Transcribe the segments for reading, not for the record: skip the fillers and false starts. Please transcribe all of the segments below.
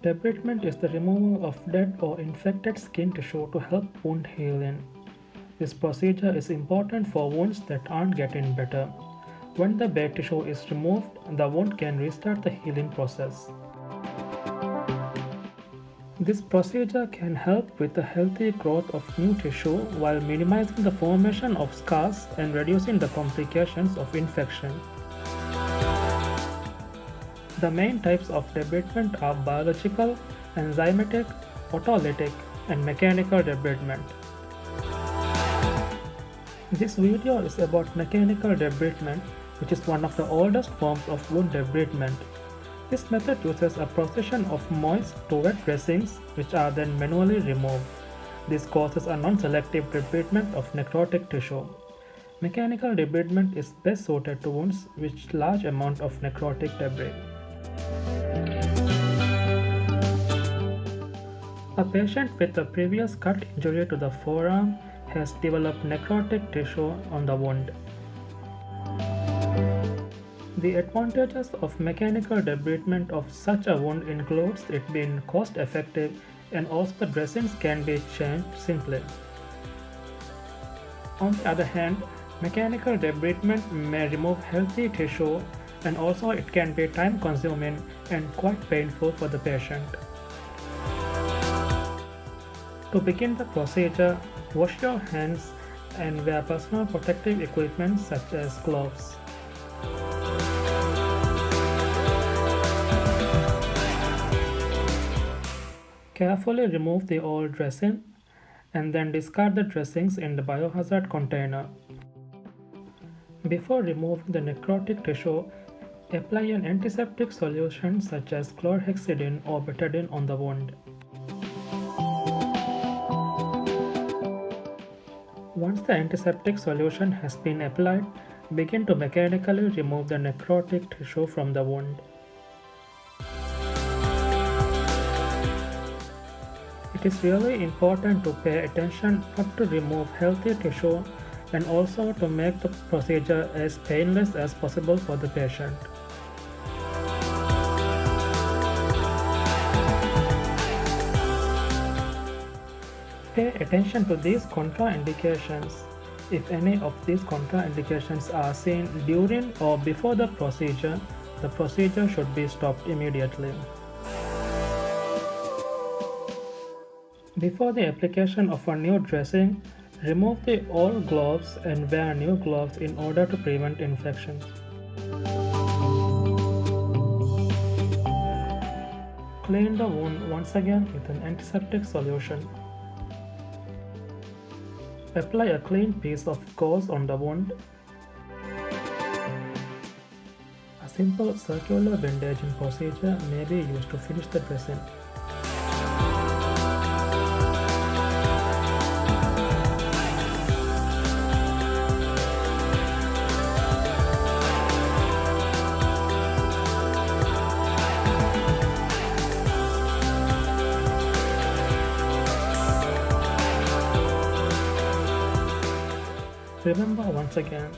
Debridement is the removal of dead or infected skin tissue to help wound healing. This procedure is important for wounds that aren't getting better. When the bad tissue is removed, the wound can restart the healing process. This procedure can help with the healthy growth of new tissue while minimizing the formation of scars and reducing the complications of infection. The main types of debridement are biological, enzymatic, autolytic, and mechanical debridement. This video is about mechanical debridement, which is one of the oldest forms of wound debridement. This method uses a procession of moist to wet dressings, which are then manually removed. This causes a non-selective debridement of necrotic tissue. Mechanical debridement is best suited to wounds with large amount of necrotic debris. A patient with a previous cut injury to the forearm has developed necrotic tissue on the wound. The advantages of mechanical debridement of such a wound includes it being cost-effective and also the dressings can be changed simply. On the other hand, mechanical debridement may remove healthy tissue and also it can be time-consuming and quite painful for the patient. To begin the procedure, wash your hands and wear personal protective equipment such as gloves. Carefully remove the old dressing and then discard the dressings in the biohazard container. Before removing the necrotic tissue, apply an antiseptic solution such as chlorhexidine or betadine on the wound. Once the antiseptic solution has been applied, begin to mechanically remove the necrotic tissue from the wound. It is really important to pay attention not to remove healthy tissue and also to make the procedure as painless as possible for the patient. Pay attention to these contraindications. If any of these contraindications are seen during or before the procedure should be stopped immediately. Before the application of a new dressing, remove the old gloves and wear new gloves in order to prevent infections. Clean the wound once again with an antiseptic solution. Apply a clean piece of gauze on the wound. A simple circular bandaging procedure may be used to finish the dressing. Remember once again,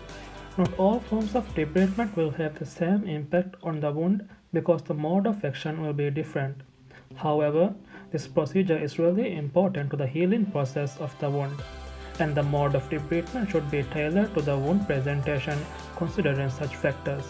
not all forms of debridement will have the same impact on the wound because the mode of action will be different. However, this procedure is really important to the healing process of the wound, and the mode of debridement should be tailored to the wound presentation considering such factors.